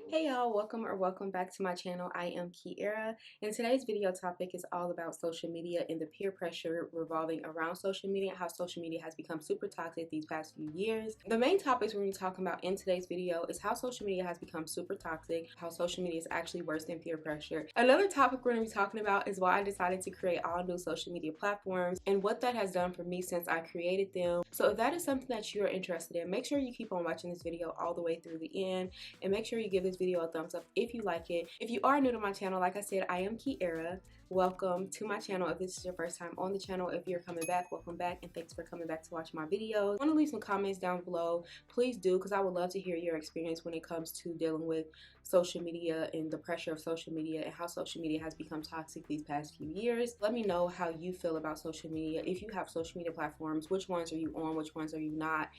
Hey y'all, welcome back to my channel. I am Keyera, and today's video topic is all about social media and the peer pressure revolving around social media and how social media has become super toxic these past few years. The main topics we're going to be talking about in today's video is how social media has become super toxic, how social media is actually worse than peer pressure. Another topic we're going to be talking about is why I decided to create all new social media platforms and what that has done for me since I created them. So if that is something that you are interested in, make sure you keep on watching this video all the way through the end, and make sure you give this video a thumbs up if you like it. If you are new to my channel, like I said, I am Keyera. Welcome to my channel. If this is your first time on the channel, if you're coming back, welcome back, and thanks for coming back to watch my videos. I want to leave some comments down below, please do, because I would love to hear your experience when it comes to dealing with social media and the pressure of social media and how social media has become toxic these past few years. Let me know how you feel about social media. If you have social media platforms, which ones are you on, which ones are you not,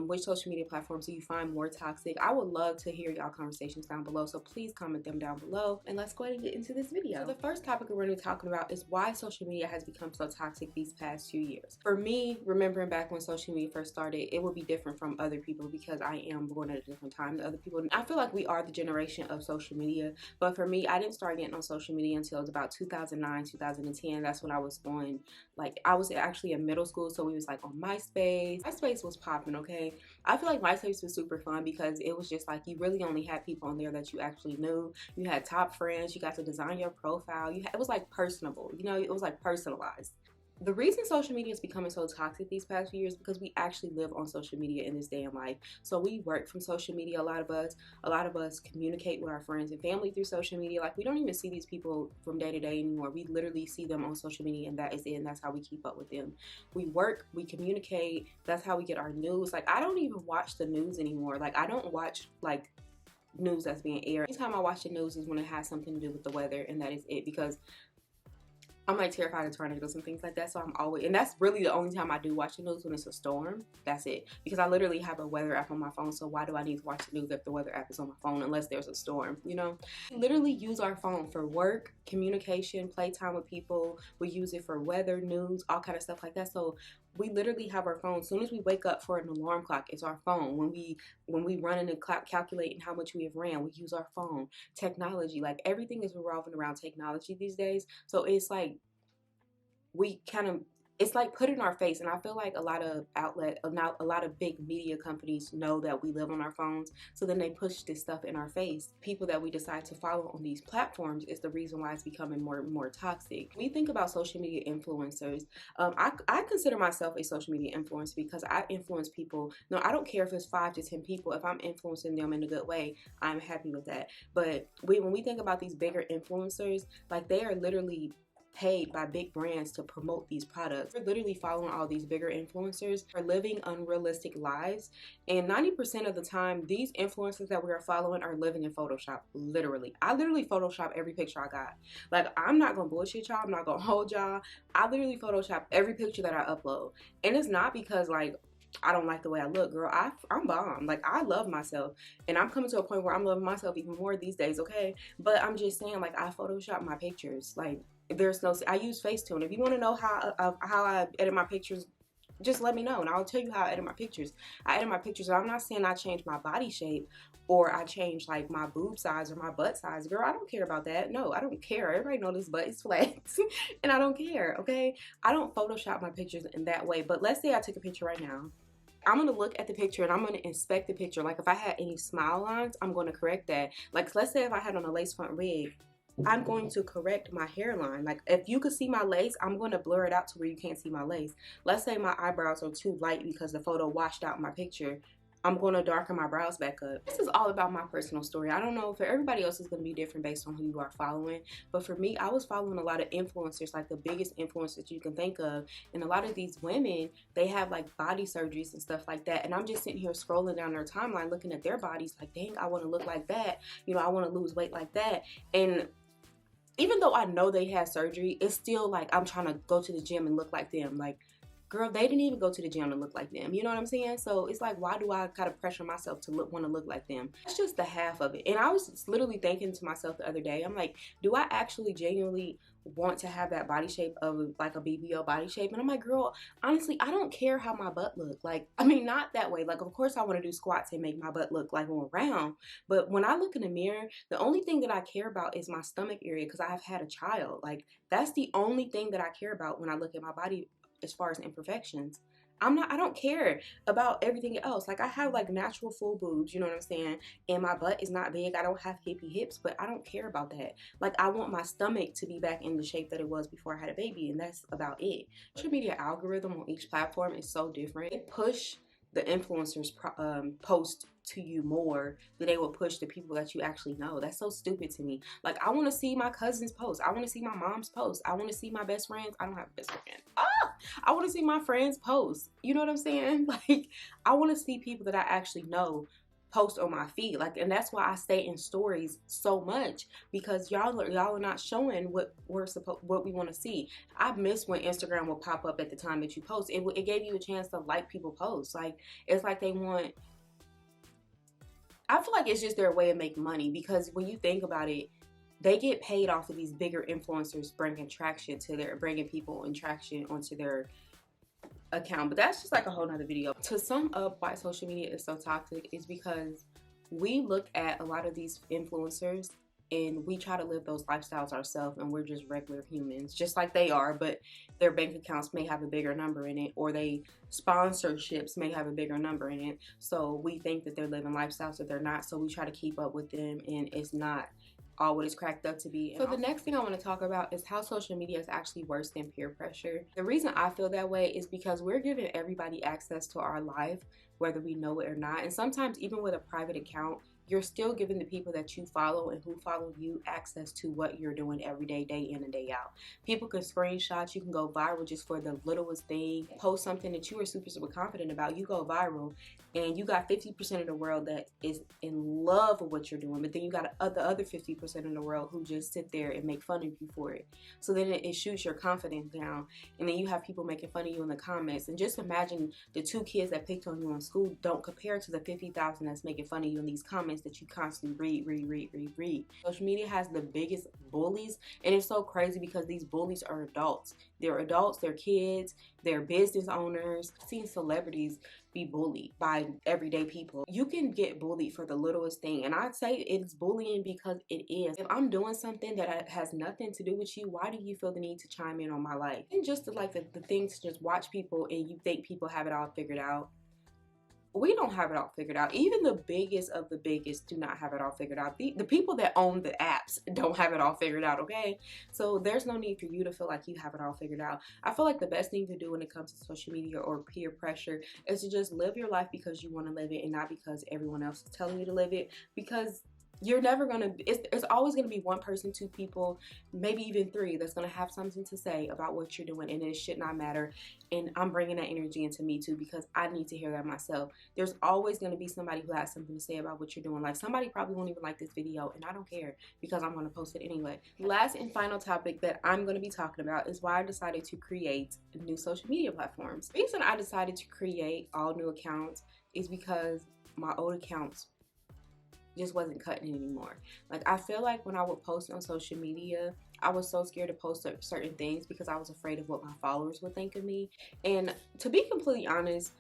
which social media platforms do you find more toxic? I would love to hear y'all conversations down below, so please comment them down below, and let's go ahead and get into this video. So the first topic we're going to be talking about is why social media has become so toxic these past few years. For me, remembering back when social media first started, it would be different from other people because I am born at a different time than other people. I feel like we are the generation of social media, but for me, I didn't start getting on social media until it was about 2009, 2010. That's when I was on, like, I was actually in middle school, so we was like on MySpace. MySpace was popping, okay? I feel like MySpace was super fun because it was just like you really only had people on there that you actually knew. You had top friends, you got to design your profile. It was like personable, you know, it was like personalized. The reason social media is becoming so toxic these past few years is because we actually live on social media in this day and life. So we work from social media, a lot of us communicate with our friends and family through social media. Like, we don't even see these people from day to day anymore. We literally see them on social media, and that is it, and that's how we keep up with them. We work, we communicate, that's how we get our news. Like, I don't even watch the news anymore. Like, I don't watch like news that's being aired. Anytime I watch the news is when it has something to do with the weather, and that is it, because I'm like terrified of tornadoes and things like that, so I'm always, and that's really the only time I do watch the news, when it's a storm. That's it, because I literally have a weather app on my phone, so why do I need to watch the news if the weather app is on my phone unless there's a storm, you know? We literally use our phone for work, communication, playtime with people. We use it for weather, news, all kind of stuff like that. So we literally have our phone. As soon as we wake up for an alarm clock, it's our phone. When we run in the clock calculating how much we have ran, we use our phone. Technology, like everything is revolving around technology these days. So it's like it's like put in our face, and I feel like a lot of big media companies know that we live on our phones, so then they push this stuff in our face. People that we decide to follow on these platforms is the reason why it's becoming more and more toxic. When we think about social media influencers, I consider myself a social media influencer because I influence people. No, I don't care if it's 5 to 10 people. If I'm influencing them in a good way, I'm happy with that. But when we think about these bigger influencers, like, they are literally paid by big brands to promote these products. We're literally following all these bigger influencers, are living unrealistic lives, and 90% of the time these influencers that we are following are living in Photoshop. Literally, I literally Photoshop every picture I got. Like, I'm not gonna bullshit y'all, I'm not gonna hold y'all. I literally Photoshop every picture that I upload, and it's not because like I don't like the way I look, girl. I'm bomb. Like, I love myself, and I'm coming to a point where I'm loving myself even more these days, okay? But I'm just saying, like, I Photoshop my pictures. Like, there's no, I use Facetune. If you want to know how I edit my pictures, just let me know, and I'll tell you how I edit my pictures. I edit my pictures. I'm not saying I change my body shape or I change like my boob size or my butt size. Girl, I don't care about that. No, I don't care. Everybody knows this butt is flat and I don't care, okay? I don't Photoshop my pictures in that way. But let's say I took a picture right now. I'm going to look at the picture and I'm going to inspect the picture. Like, if I had any smile lines, I'm going to correct that. Like, let's say if I had on a lace front wig, I'm going to correct my hairline. Like, if you could see my lace, I'm going to blur it out to where you can't see my lace. Let's say my eyebrows are too light because the photo washed out my picture. I'm going to darken my brows back up. This is all about my personal story. I don't know, for everybody else it's going to be different based on who you are following. But for me, I was following a lot of influencers, like the biggest influencers you can think of. And a lot of these women, they have like body surgeries and stuff like that. And I'm just sitting here scrolling down their timeline looking at their bodies like, dang, I want to look like that. You know, I want to lose weight like that. And even though I know they had surgery, it's still like I'm trying to go to the gym and look like them. Like, girl, they didn't even go to the gym to look like them. You know what I'm saying? So it's like, why do I kind of pressure myself to want to look like them? That's just the half of it. And I was literally thinking to myself the other day, I'm like, do I actually genuinely want to have that body shape of like a BBL body shape? And I'm like, girl, honestly, I don't care how my butt look. Like, I mean, not that way. Like, of course I want to do squats and make my butt look like more round, but when I look in the mirror, the only thing that I care about is my stomach area, because I have had a child. Like, that's the only thing that I care about when I look at my body as far as imperfections. I don't care about everything else. Like, I have like natural full boobs, you know what I'm saying? And my butt is not big. I don't have hippie hips, but I don't care about that. Like, I want my stomach to be back in the shape that it was before I had a baby, and that's about it. Social media algorithm on each platform is so different. It push the influencers post to you more than they will push the people that you actually know. That's so stupid to me. Like, I want to see my cousin's post. I want to see my mom's post. I want to see my best friends. I don't have a best friend. I want to see my friends post. You know what I'm saying? Like, I want to see people that I actually know post on my feed. Like, and that's why I stay in stories so much, because y'all are not showing what we want to see. I miss when Instagram will pop up at the time that you post. It gave you a chance to like people posts. Like, it's like they want, I feel like it's just their way of making money, because when you think about it, they get paid off of these bigger influencers bringing people and traction onto their account. But that's just like a whole nother video. To sum up why social media is so toxic is because we look at a lot of these influencers and we try to live those lifestyles ourselves, and we're just regular humans, just like they are, but their bank accounts may have a bigger number in it, or they sponsorships may have a bigger number in it. So we think that they're living lifestyles that they're not, so we try to keep up with them, and it's not all what it's cracked up to be. So the next thing I want to talk about is how social media is actually worse than peer pressure. The reason I feel that way is because we're giving everybody access to our life, whether we know it or not. And sometimes even with a private account, you're still giving the people that you follow and who follow you access to what you're doing every day, day in and day out. People can screenshot, you can go viral just for the littlest thing. Post something that you are super confident about, you go viral, and you got 50% of the world that is in love with what you're doing, but then you got the other 50% of the world who just sit there and make fun of you for it. So then it shoots your confidence down, and then you have people making fun of you in the comments. And just imagine the 2 kids that picked on you in school don't compare to the 50,000 that's making fun of you in these comments that you constantly read. Social media has the biggest bullies, and it's so crazy because these bullies are adults. They're adults, they're kids, they're business owners. I've seen celebrities be bullied by everyday people. You can get bullied for the littlest thing, and I'd say it's bullying because it is. If I'm doing something that has nothing to do with you, why do you feel the need to chime in on my life? And just like the thing to just watch people and you think people have it all figured out. We don't have it all figured out. Even the biggest of the biggest do not have it all figured out. The people that own the apps don't have it all figured out, okay? So there's no need for you to feel like you have it all figured out. I feel like the best thing to do when it comes to social media or peer pressure is to just live your life because you want to live it and not because everyone else is telling you to live it, because you're never gonna, it's always gonna be 1 person, 2 people, maybe even 3 that's gonna have something to say about what you're doing, and it should not matter. And I'm bringing that energy into me too, because I need to hear that myself. There's always gonna be somebody who has something to say about what you're doing. Like, somebody probably won't even like this video, and I don't care because I'm gonna post it anyway. Last and final topic that I'm gonna be talking about is why I decided to create new social media platforms. The reason I decided to create all new accounts is because my old accounts just wasn't cutting anymore. Like, I feel like when I would post on social media, I was so scared to post certain things because I was afraid of what my followers would think of me. And to be completely honest,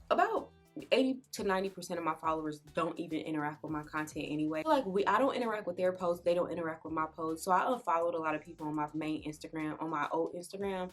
about 80 to 90% of my followers don't even interact with my content anyway. Like, I don't interact with their posts, they don't interact with my posts. So I unfollowed a lot of people on my main Instagram, on my old Instagram.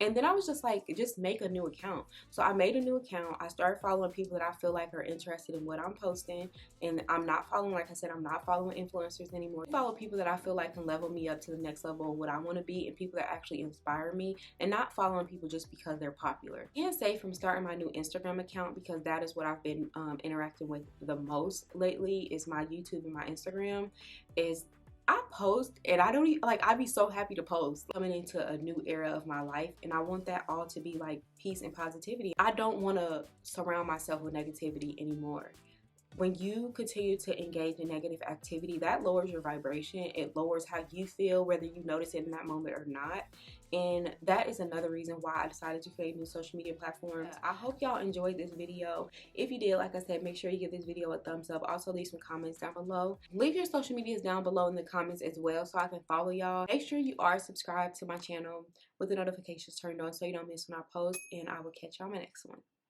And then I was just like, just make a new account. So I made a new account. I started following people that I feel like are interested in what I'm posting. And I'm not following, like I said, I'm not following influencers anymore. I follow people that I feel like can level me up to the next level of what I want to be, and people that actually inspire me, and not following people just because they're popular. I can't say from starting my new Instagram account, because that is what I've been interacting with the most lately, is my YouTube and my Instagram. Is I post, and I don't even, like, I'd be so happy to post. Coming into a new era of my life, and I want that all to be like peace and positivity. I don't want to surround myself with negativity anymore. When you continue to engage in negative activity, that lowers your vibration. It lowers how you feel, whether you notice it in that moment or not. And that is another reason why I decided to create new social media platforms. I hope y'all enjoyed this video. If you did, like I said, make sure you give this video a thumbs up. Also, leave some comments down below. Leave your social medias down below in the comments as well so I can follow y'all. Make sure you are subscribed to my channel with the notifications turned on so you don't miss when I post. And I will catch y'all in my next one.